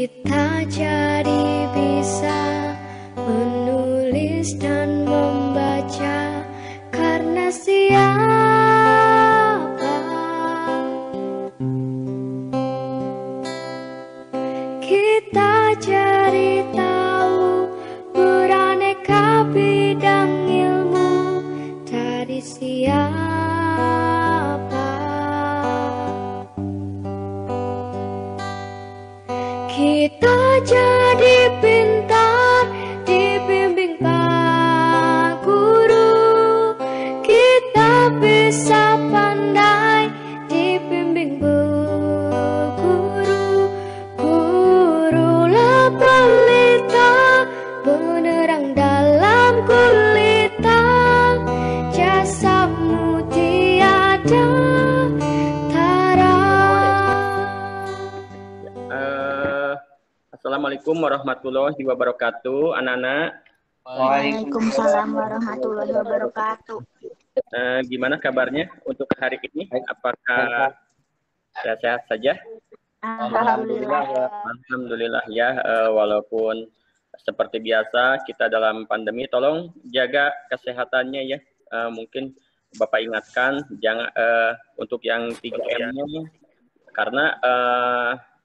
Kita jadi bisa menulis dan membaca karena siapa? Kita jadi tahu beraneka bidang ilmu dari siapa? Kita jadi pintar dibimbing Pak Guru. Kita bisa pandai dibimbing Bu Guru. Gurulah pelita penerang dalam gulita, jasamu tiada tara. Assalamualaikum warahmatullahi wabarakatuh, anak-anak. Waalaikumsalam warahmatullahi wabarakatuh. Gimana kabarnya untuk hari ini? Apakah sehat saja? Alhamdulillah. Alhamdulillah ya, walaupun seperti biasa kita dalam pandemi, tolong jaga kesehatannya ya. Mungkin Bapak ingatkan jangan untuk yang 3M-nya, karena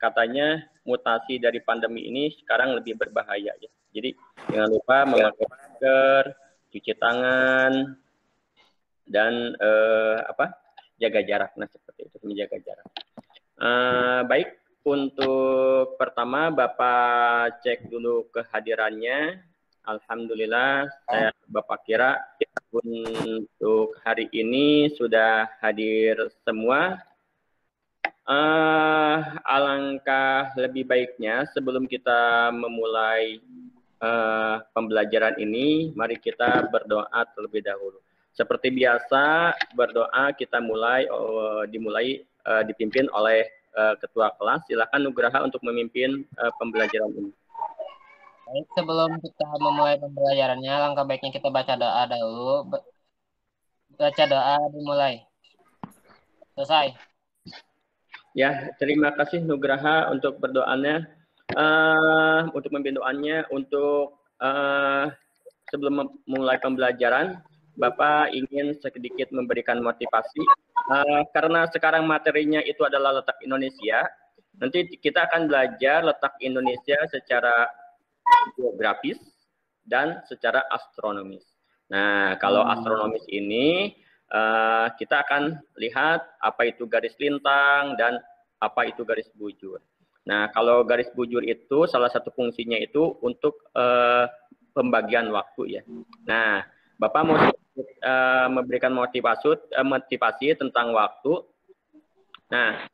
katanya mutasi dari pandemi ini sekarang lebih berbahaya ya. Jadi jangan lupa memakai masker, cuci tangan, dan jaga jarak. Nah seperti itu, menjaga jarak. Baik, untuk pertama Bapak cek dulu kehadirannya. Alhamdulillah, Bapak kira untuk hari ini sudah hadir semua. Alangkah lebih baiknya sebelum kita memulai pembelajaran ini, mari kita berdoa terlebih dahulu. Seperti biasa, berdoa kita dipimpin oleh ketua kelas. Silakan Nugraha untuk memimpin pembelajaran ini. Baik, sebelum kita memulai pembelajarannya, langkah baiknya kita baca doa dulu. Baca doa dimulai. Selesai. Ya, terima kasih Nugraha untuk berdoanya, untuk memimpin doanya. Untuk sebelum memulai pembelajaran, Bapak ingin sedikit memberikan motivasi, karena sekarang materinya itu adalah letak Indonesia. Nanti kita akan belajar letak Indonesia secara geografis dan secara astronomis. Nah, kalau astronomis ini kita akan lihat apa itu garis lintang dan apa itu garis bujur. Nah, kalau garis bujur itu salah satu fungsinya itu untuk pembagian waktu ya. Nah, Bapak mau memberikan motivasi tentang waktu. Nah,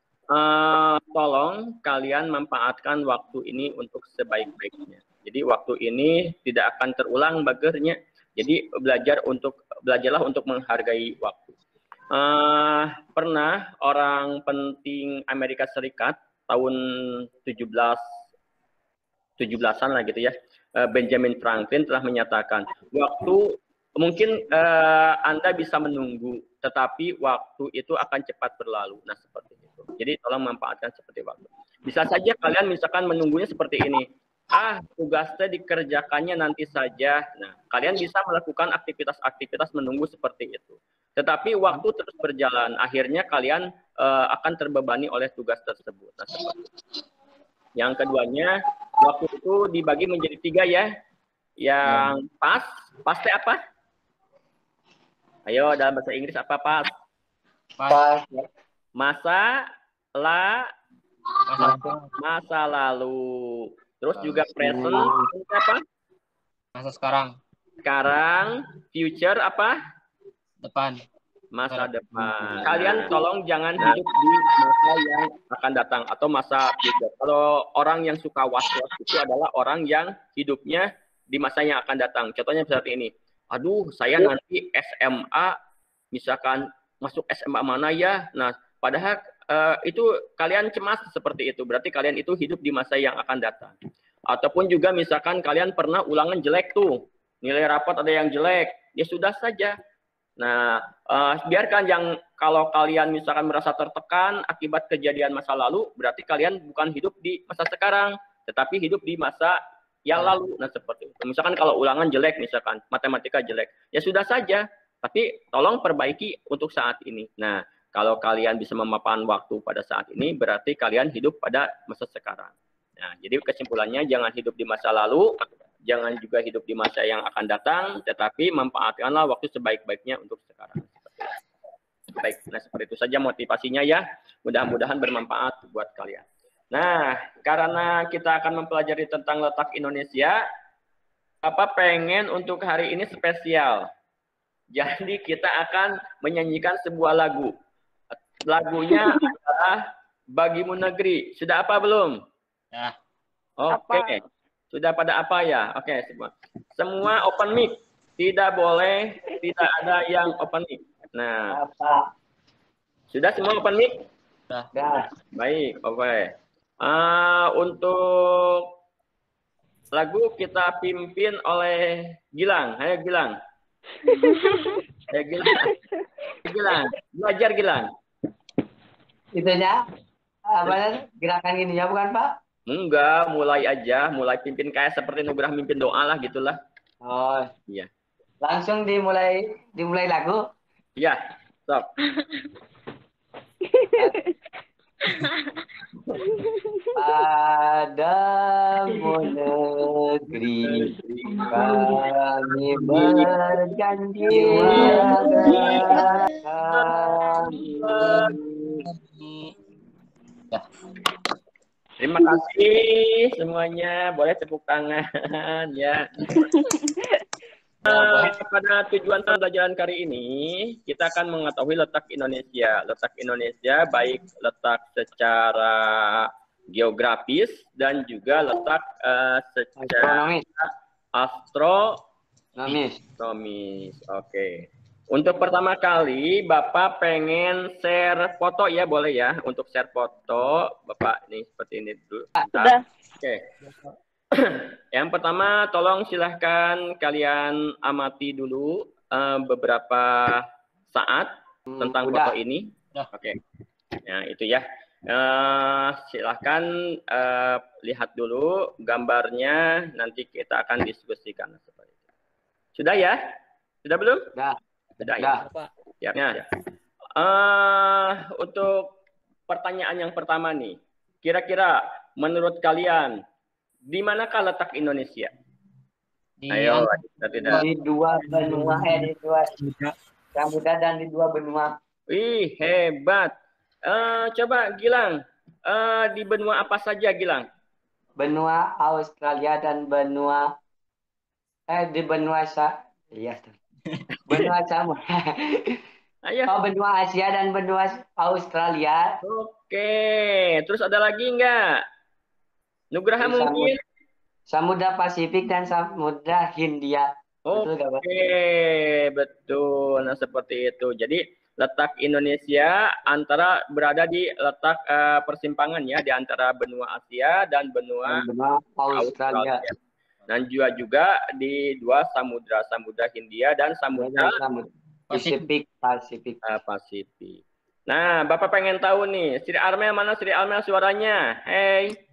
tolong kalian manfaatkan waktu ini untuk sebaik-baiknya. Jadi waktu ini tidak akan terulang bagernya. Jadi belajarlah untuk menghargai waktu. Pernah orang penting Amerika Serikat tahun 17-an lah gitu ya, Benjamin Franklin telah menyatakan waktu mungkin Anda bisa menunggu, tetapi waktu itu akan cepat berlalu. Nah seperti itu. Jadi tolong manfaatkan seperti waktu. Bisa saja kalian misalkan menunggunya seperti ini. Tugasnya dikerjakannya nanti saja. Nah, kalian bisa melakukan aktivitas-aktivitas menunggu seperti itu. Tetapi waktu terus berjalan, akhirnya kalian akan terbebani oleh tugas tersebut. Nah, seperti itu. Yang keduanya, waktu itu dibagi menjadi 3 ya. Yang pasti apa? Ayo, dalam bahasa Inggris apa pas? Masa lalu. Terus juga present apa? Masa sekarang. Sekarang, future apa? Depan. Masa depan. Kalian tolong jangan hidup di masa yang akan datang atau masa future. Kalau orang yang suka was-was itu adalah orang yang hidupnya di masa yang akan datang. Contohnya seperti ini. Aduh, saya nanti SMA, misalkan masuk SMA mana ya? Nah, padahal itu kalian cemas seperti itu. Berarti kalian itu hidup di masa yang akan datang. Ataupun juga misalkan kalian pernah ulangan jelek tuh. Nilai rapot ada yang jelek. Ya sudah saja. Nah, biarkan yang kalau kalian misalkan merasa tertekan akibat kejadian masa lalu, berarti kalian bukan hidup di masa sekarang, tetapi hidup di masa yang lalu. Nah, seperti itu. Misalkan kalau ulangan jelek, misalkan matematika jelek, ya sudah saja, tapi tolong perbaiki untuk saat ini. Nah, kalau kalian bisa memapan waktu pada saat ini, berarti kalian hidup pada masa sekarang. Nah, jadi kesimpulannya jangan hidup di masa lalu, jangan juga hidup di masa yang akan datang, tetapi manfaatkanlah waktu sebaik-baiknya untuk sekarang. Baik, nah seperti itu saja motivasinya ya. Mudah-mudahan bermanfaat buat kalian. Nah, karena kita akan mempelajari tentang letak Indonesia, Bapak pengen untuk hari ini spesial. Jadi kita akan menyanyikan sebuah lagu. Lagunya adalah Bagimu Negeri. Sudah apa belum? Ya. Oke. Sudah pada apa ya? Oke, semua. Semua open mic. Tidak boleh, tidak ada yang open mic. Nah, sudah semua open mic? Sudah. Baik, oke. Untuk lagu kita pimpin oleh Gilang. Ayo Gilang. Ayo Gilang. Gilang, belajar Gilang. Itunya apa gerakan ininya bukan Pak? Enggak, mulai aja, mulai pimpin kayak seperti Nugrah mimpin doa lah gitulah. Oh, iya. Langsung dimulai lagu. Iya, stop. Padamu negeri kami berjanji Ya. Terima kasih semuanya. Boleh tepuk tangan ya. Pada tujuan pembelajaran kali ini, kita akan mengetahui letak Indonesia. Letak Indonesia baik letak secara geografis dan juga letak secara astronomis. Oke. Untuk pertama kali, Bapak pengen share foto ya, boleh ya? Untuk share foto, Bapak ini seperti ini dulu. Oke. Yang pertama, tolong silahkan kalian amati dulu beberapa saat tentang foto ini. Oke. Ya, itu ya. Silahkan lihat dulu gambarnya, nanti kita akan diskusikan seperti itu. Sudah ya? Sudah belum? Sudah ya. Ya. Untuk pertanyaan yang pertama nih, kira-kira menurut kalian di manakah letak Indonesia? Ayo, di dua benua, di dua samudra dan di dua benua. Wih, hebat. Coba Gilang, di benua apa saja Gilang? Benua Australia dan benua di benua benua samudra. Ayo. Oh, benua Asia dan benua Australia. Oke, terus ada lagi enggak? Nugraha mungkin? Samudra Pasifik dan Samudra Hindia. Oke, betul. Nah, seperti itu. Jadi, letak Indonesia berada di letak persimpangan ya, di antara benua Asia dan benua Australia. Dan juga di dua samudra, Samudra Hindia dan Samudra Pasifik. Nah, Bapak pengen tahu nih, Sri Armel mana Sri Armel suaranya? Hey.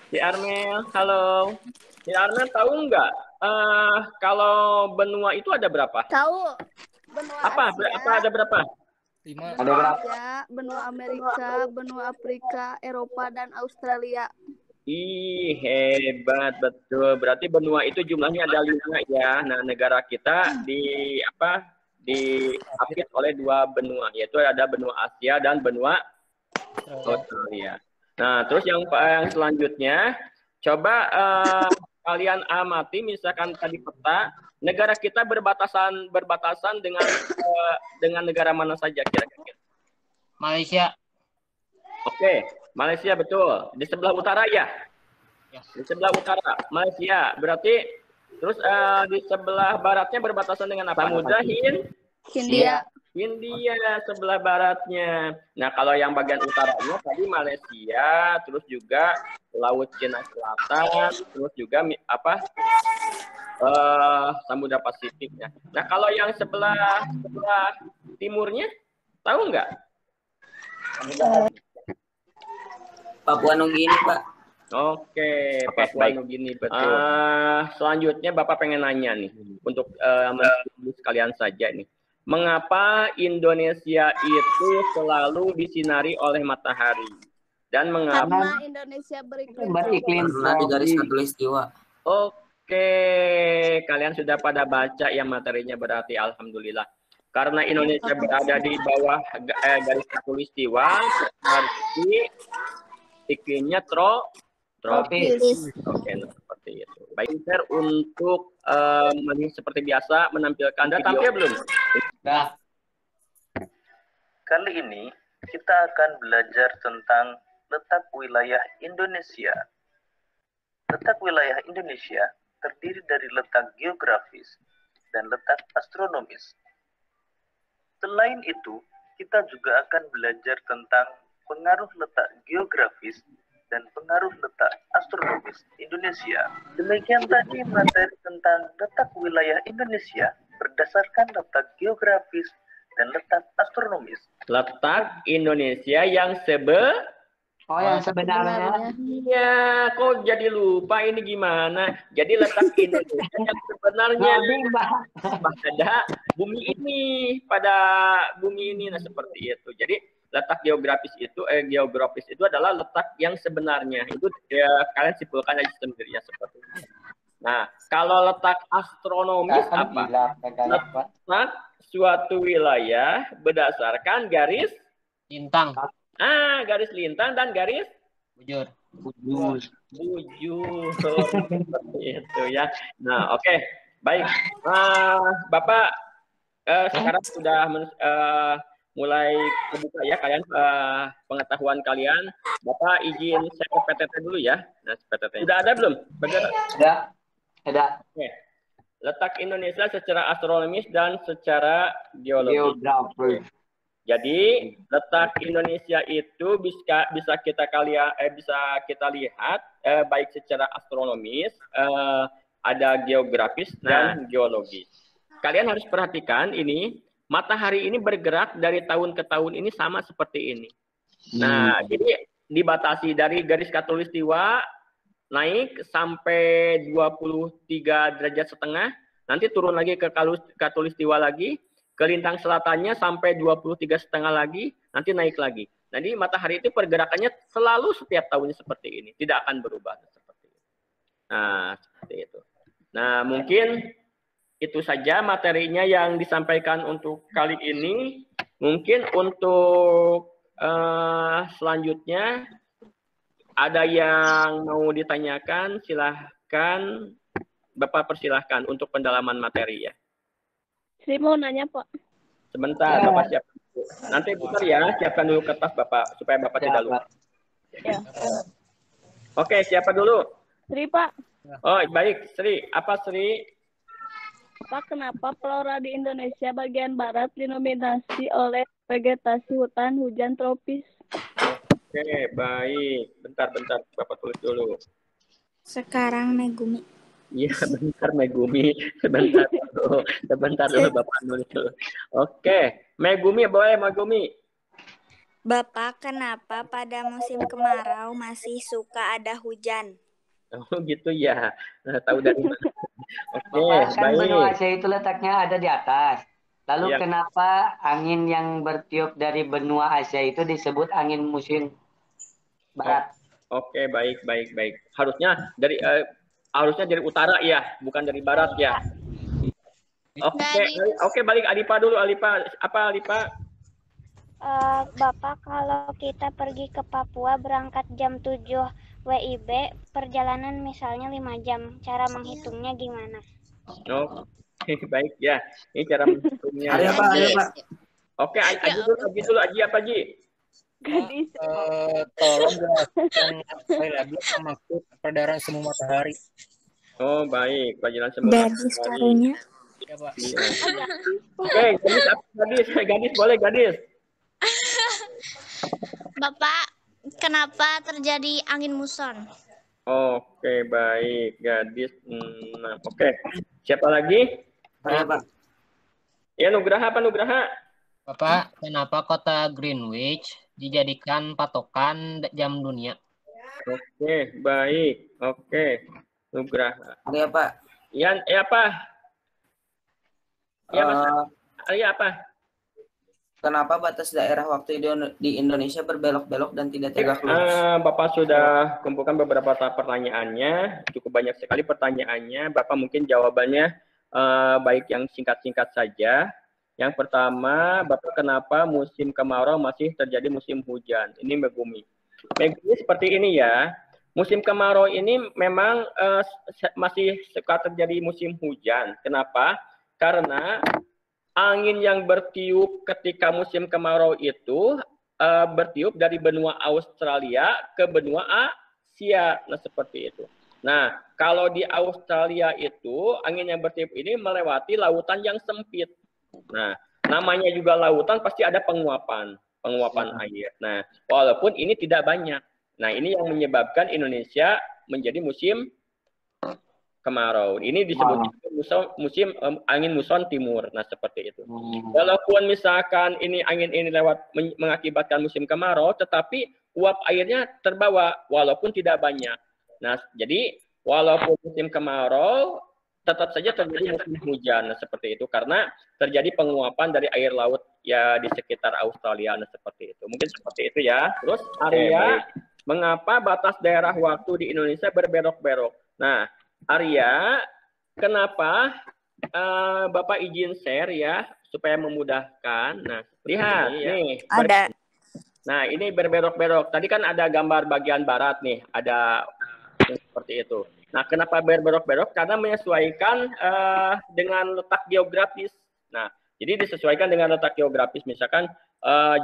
Sri Armel, halo. Sri Armel tahu nggak kalau benua itu ada berapa? Tahu. Benua Asia. Apa ada berapa? 5. Ada berapa? Benua Amerika, benua Afrika, Eropa dan Australia. Ih, hebat betul. Berarti benua itu jumlahnya ada 5 ya. Nah, negara kita diapit oleh 2 benua, yaitu ada benua Asia dan benua Australia. Nah, terus yang selanjutnya, coba kalian amati, misalkan tadi peta, negara kita berbatasan dengan negara mana saja kira-kira? Malaysia. Oke, Malaysia betul. Di sebelah utara ya? Di sebelah utara, Malaysia. Berarti terus di sebelah baratnya berbatasan dengan apa? Samudra Hindia. Hindia sebelah baratnya. Nah, kalau yang bagian utaranya tadi Malaysia, terus juga Laut Cina Selatan, terus juga Samudra Pasifiknya. Nah, kalau yang sebelah timurnya, tahu nggak? Papua Nugini, Pak. Oke, Papua baik. Nugini betul. Selanjutnya Bapak pengen nanya nih untuk sekalian saja nih. Mengapa Indonesia itu selalu disinari oleh matahari? Dan mengapa Karena Indonesia beriklim Beriklim Karena di garis khatulistiwa. Oke, kalian sudah pada baca ya materinya berarti alhamdulillah. Karena Indonesia berada di bawah garis khatulistiwa, berarti iklimnya tropis. Oke, nah, seperti itu. Baik, Sir, untuk seperti biasa menampilkan Anda tampil belum? Nah, Kali ini kita akan belajar tentang letak wilayah Indonesia. Letak wilayah Indonesia terdiri dari letak geografis dan letak astronomis. Selain itu, kita juga akan belajar tentang pengaruh letak geografis dan pengaruh letak astronomis Indonesia. Demikian tadi materi tentang letak wilayah Indonesia berdasarkan letak geografis dan letak astronomis. Letak Indonesia yang yang sebenarnya. Iya, kok jadi lupa ini gimana? Jadi letak Indonesia yang sebenarnya pada bumi ini, nah seperti itu. Jadi letak geografis itu adalah letak yang sebenarnya. Itu ya, kalian simpulkan aja sendiri ya seperti itu. Nah, kalau letak astronomis apa? Letak suatu wilayah berdasarkan garis Lintang. Garis lintang dan garis Bujur. bujur. Seperti itu ya. Nah, oke. Baik. Bapak sekarang sudah mulai terbuka ya kalian pengetahuan kalian. Bapak izin saya ke PTT dulu ya. Nah, PTT. Sudah ada belum? Ada. Oke. Letak Indonesia secara astronomis dan secara geografis. Jadi letak Indonesia itu bisa kita lihat baik secara astronomis, ada geografis dan geologis. Kalian harus perhatikan ini, matahari ini bergerak dari tahun ke tahun ini sama seperti ini. Nah, jadi dibatasi dari garis khatulistiwa naik sampai 23 derajat setengah, nanti turun lagi ke khatulistiwa lagi, ke lintang selatannya sampai 23,5 lagi, nanti naik lagi. Jadi matahari itu pergerakannya selalu setiap tahunnya seperti ini, tidak akan berubah seperti itu. Nah, seperti itu. Nah, mungkin itu saja materinya yang disampaikan untuk kali ini. Mungkin untuk selanjutnya ada yang mau ditanyakan, silahkan Bapak persilahkan untuk pendalaman materi ya. Saya mau nanya, Pak. Sebentar, Bapak siapkan dulu. Nanti putar ya, siapkan dulu kertas Bapak, supaya Bapak tidak lupa. Ya. Oke, siapa dulu? Sri, Pak. Oh, baik. Sri, apa Sri? Pak, kenapa flora di Indonesia bagian barat dinominasi oleh vegetasi hutan hujan tropis? Oke, baik. Bentar, Bapak tulis dulu. Sekarang Megumi. Iya, bentar Megumi. Sebentar dulu Bapak nulis dulu. Oke, Megumi boleh Megumi. Bapak, kenapa pada musim kemarau masih suka ada hujan? Oh gitu ya. Nah, tahu dari mana? Oke, Kan baik. benua Asia itu letaknya ada di atas. Lalu Ya. kenapa angin yang bertiup dari benua Asia itu disebut angin musim barat? Oke, baik. Harusnya dari utara ya, bukan dari barat ya. Oke, balik Alipa dulu. Alipa, apa Alipa? Bapak, kalau kita pergi ke Papua berangkat jam 7 WIB, perjalanan misalnya 5 jam. Cara menghitungnya gimana? Oke, baik ya. Ini cara menghitungnya. Ada Pak. Oke, Aji dulu. Aji apa Aji? Gadis. Tolong jelaskan sekali lagi maksud peredaran semu matahari. Oh, baik. Pelajaran semua. Gadis karunya. Ya, Pak. Iya. Oke, gadis boleh gadis. Bapak, kenapa terjadi angin muson? Oke, baik. Gadis. Oke. Siapa lagi? Ada Pak. Ya, Nugraha apa Nugraha? Bapak, kenapa kota Greenwich dijadikan patokan jam dunia? Oke, baik. Oke, Nugraha. Ya Pak. Yan, apa? Ya, Mas. Ya, apa? Kenapa batas daerah waktu di Indonesia berbelok-belok dan tidak tegak lurus? Bapak sudah kumpulkan beberapa pertanyaannya, cukup banyak sekali pertanyaannya. Bapak mungkin jawabannya baik yang singkat-singkat saja. Yang pertama, Bapak kenapa musim kemarau masih terjadi musim hujan? Ini Megumi. Megumi seperti ini ya. Musim kemarau ini memang masih suka terjadi musim hujan. Kenapa? Karena angin yang bertiup ketika musim kemarau itu bertiup dari benua Australia ke benua Asia. Nah, seperti itu. Nah, kalau di Australia itu angin yang bertiup ini melewati lautan yang sempit. Nah, namanya juga lautan pasti ada penguapan air. Nah, walaupun ini tidak banyak. Nah, ini yang menyebabkan Indonesia menjadi musim kemarau. Ini disebut musim angin muson timur. Nah, seperti itu. Walaupun misalkan ini angin ini lewat mengakibatkan musim kemarau, tetapi uap airnya terbawa walaupun tidak banyak. Nah, jadi walaupun musim kemarau tetap saja terjadi musim hujan. Nah, seperti itu karena terjadi penguapan dari air laut ya di sekitar Australia. Nah, seperti itu. Mungkin seperti itu ya. Terus Arya, mengapa batas daerah waktu di Indonesia berbelok-belok? Nah, Arya, kenapa Bapak izin share ya supaya memudahkan. Nah, lihat nih. Ada. Nah, ini berbelok-belok. Tadi kan ada gambar bagian barat nih, ada seperti itu. Nah, kenapa berbelok-belok? Karena menyesuaikan dengan letak geografis. Nah, jadi disesuaikan dengan letak geografis. Misalkan,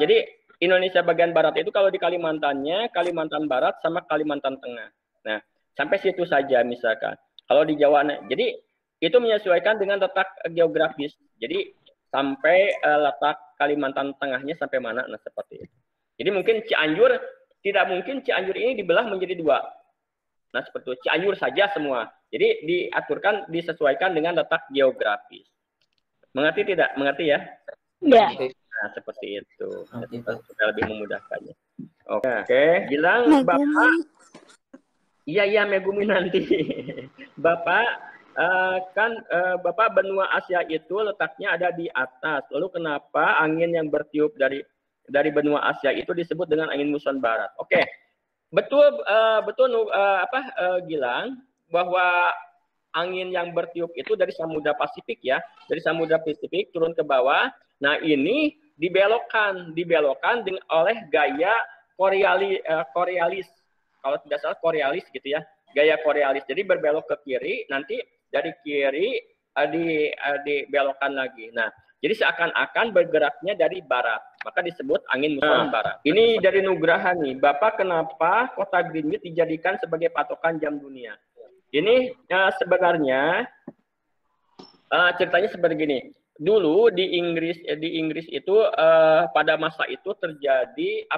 jadi Indonesia bagian barat itu kalau di Kalimantannya, Kalimantan Barat sama Kalimantan Tengah. Nah, sampai situ saja misalkan. Kalau di Jawa, jadi itu menyesuaikan dengan letak geografis. Jadi sampai letak Kalimantan Tengahnya sampai mana? Nah, seperti itu. Jadi mungkin Cianjur, tidak mungkin Cianjur ini dibelah menjadi dua. Nah, seperti itu. Cianjur saja semua. Jadi diaturkan, disesuaikan dengan letak geografis. Mengerti tidak? Mengerti ya? Ya. Nah, seperti itu. Supaya lebih memudahkannya. Oke. Bilang Bapak. Iya, Megumi nanti. Bapak, Bapak benua Asia itu letaknya ada di atas. Lalu kenapa angin yang bertiup dari benua Asia itu disebut dengan angin muson barat? Oke. Betul Gilang, bahwa angin yang bertiup itu dari Samudra Pasifik ya, dari Samudra Pasifik turun ke bawah. Nah, ini dibelokkan oleh gaya Coriolis. Kalau tidak salah Coriolis gitu ya, gaya Coriolis. Jadi berbelok ke kiri, nanti dari kiri dibelokkan lagi. Nah, jadi seakan-akan bergeraknya dari barat, maka disebut angin muson barat. Ini dari Nugraha nih, Bapak kenapa kota Greenwich dijadikan sebagai patokan jam dunia? Ini sebenarnya ceritanya seperti gini. Dulu di Inggris itu pada masa itu terjadi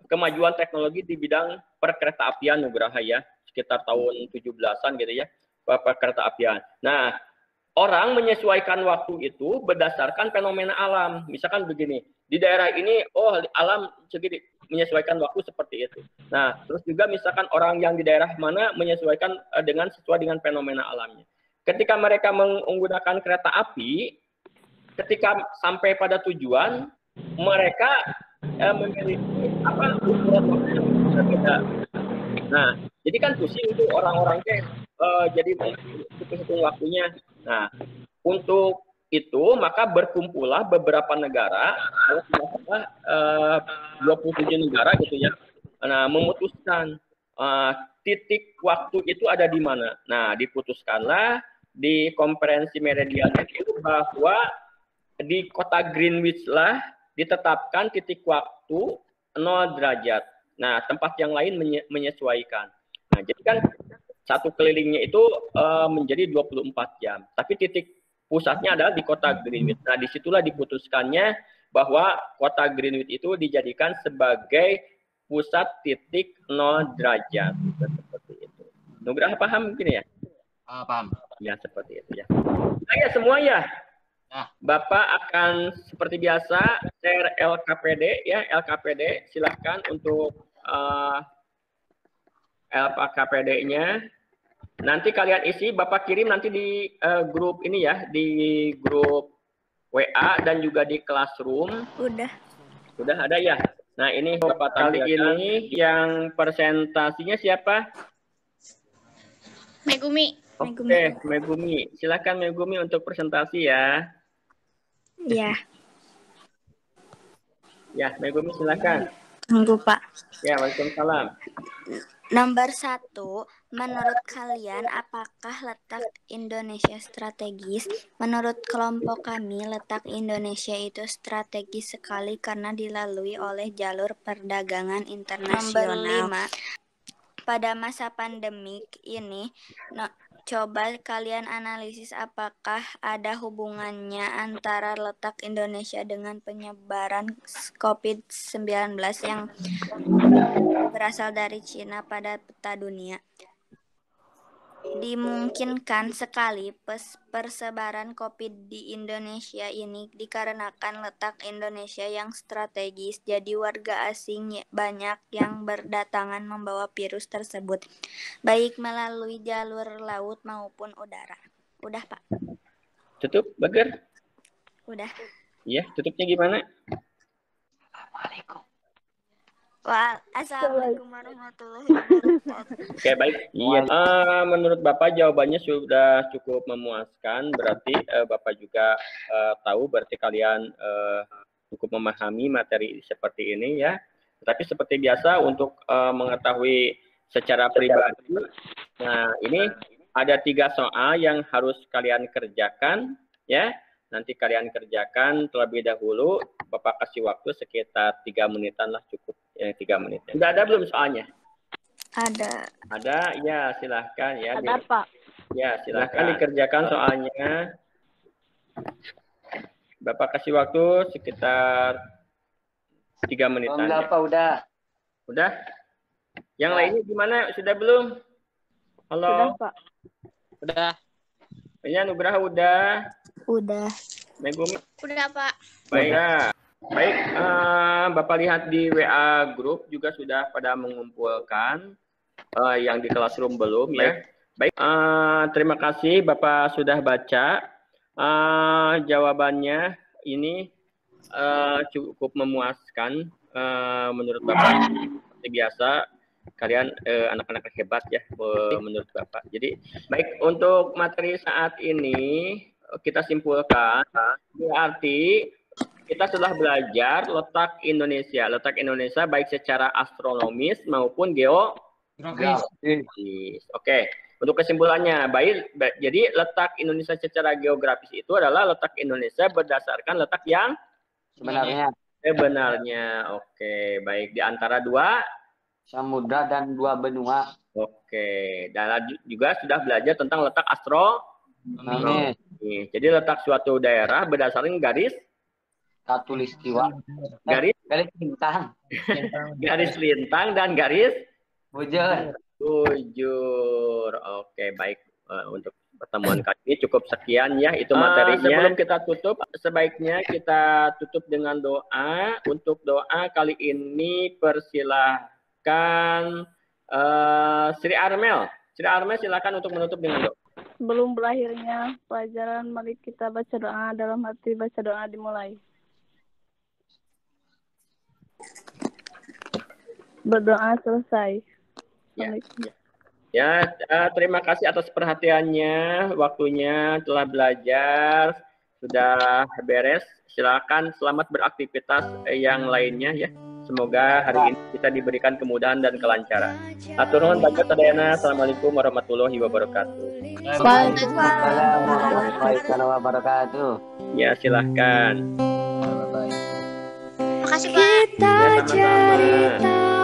kemajuan teknologi di bidang perkereta-apian Nugraha ya, sekitar tahun 17-an gitu ya, perkereta-apian. Nah, orang menyesuaikan waktu itu berdasarkan fenomena alam. Misalkan begini, di daerah ini, alam segini menyesuaikan waktu seperti itu. Nah, terus juga misalkan orang yang di daerah mana menyesuaikan sesuai dengan fenomena alamnya. Ketika mereka menggunakan kereta api, ketika sampai pada tujuan, mereka memiliki ukuran waktu yang berbeda. Nah, jadi kan pusing itu orang-orangnya jadi hitung waktunya. Nah, untuk itu maka berkumpullah beberapa negara, 27 negara gitu ya. Nah, memutuskan titik waktu itu ada di mana. Nah, diputuskanlah di konferensi meridian itu bahwa di kota Greenwich lah ditetapkan titik waktu 0 derajat. Nah, tempat yang lain menyesuaikan. Nah, jadi kan satu kelilingnya itu menjadi 24 jam. Tapi titik pusatnya adalah di kota Greenwich. Nah, disitulah diputuskannya bahwa kota Greenwich itu dijadikan sebagai pusat titik 0 derajat. Seperti itu. Nugraha paham mungkin ya? Paham. Ya, seperti itu ya. Nah, ya semua ya. Bapak akan seperti biasa share LKPD ya, LKPD silahkan untuk LKPD-nya. Nanti kalian isi, Bapak kirim nanti di grup ini ya, di grup WA dan juga di Classroom. Udah ada ya. Nah, ini Bapak kali ini yang presentasinya siapa? Megumi. Oke, Megumi. Silakan Megumi untuk presentasi ya. Iya. Ya, Megumi silakan. Tunggu, Pak. Ya, waalaikumsalam. Nomor 1, menurut kalian apakah letak Indonesia strategis? Menurut kelompok kami, letak Indonesia itu strategis sekali karena dilalui oleh jalur perdagangan internasional. Nomor 5, pada masa pandemik ini, coba kalian analisis apakah ada hubungannya antara letak Indonesia dengan penyebaran COVID-19 yang berasal dari Cina pada peta dunia. Dimungkinkan sekali persebaran COVID di Indonesia ini dikarenakan letak Indonesia yang strategis, jadi warga asing banyak yang berdatangan membawa virus tersebut, baik melalui jalur laut maupun udara. Udah, Pak? Tutup, Bager? Udah. Iya, tutupnya gimana? Assalamualaikum. Assalamualaikum warahmatullahi wabarakatuh. Oke, baik. Iya. Menurut Bapak jawabannya sudah cukup memuaskan. Berarti Bapak juga tahu. Berarti kalian cukup memahami materi seperti ini ya. Tapi seperti biasa untuk mengetahui secara pribadi. Nah, ini ada 3 soal yang harus kalian kerjakan ya. Nanti kalian kerjakan terlebih dahulu. Bapak kasih waktu sekitar 3 menitan lah, cukup ya, 3 menit. Sudah ada belum soalnya? Ada. Ada, ya silahkan ya. Ada, Pak. Ya silahkan dikerjakan soalnya. Bapak kasih waktu sekitar 3 menitan. Enggak, Pak, udah. Udah? Yang lainnya gimana? Sudah belum? Halo? Sudah, Pak. Udah. Ya, Nugraha udah. Udah. Megumi. Udah, Pak. Baik. Baik, Bapak lihat di WA grup juga sudah pada mengumpulkan yang di Classroom belum ya. Baik, terima kasih Bapak sudah baca. Jawabannya ini cukup memuaskan menurut Bapak. Seperti biasa kalian anak-anak hebat ya menurut Bapak. Jadi baik, untuk materi saat ini kita simpulkan berarti kita sudah belajar letak Indonesia. Letak Indonesia baik secara astronomis maupun geografis. Oke. Untuk kesimpulannya, baik. Jadi letak Indonesia secara geografis itu adalah letak Indonesia berdasarkan letak yang sebenarnya. Oke, baik. Di antara 2 samudra dan 2 benua. Oke. Dan juga sudah belajar tentang letak astronomis. Jadi letak suatu daerah berdasarkan garis Katulistiwa. Garis lintang. Garis lintang dan garis bujur. Oke, baik. Untuk pertemuan kali ini cukup sekian ya, itu materinya. Sebelum kita tutup, sebaiknya kita tutup dengan doa. Untuk doa kali ini persilahkan Sri Armel. Sri Armel silakan untuk menutup dengan doa. Sebelum berakhirnya pelajaran, mari kita baca doa. Dalam hati baca doa dimulai. Berdoa selesai. Ya, terima kasih atas perhatiannya, waktunya telah belajar, sudah beres. Silakan selamat beraktivitas yang lainnya ya. Semoga hari ini kita diberikan kemudahan dan kelancaran. Atur nuhun Bapak Sadayana. Assalamualaikum warahmatullahi wabarakatuh. Waalaikumsalam warahmatullahi wabarakatuh. Ya, silahkan. Makasih, Pak. Ya, sama-sama.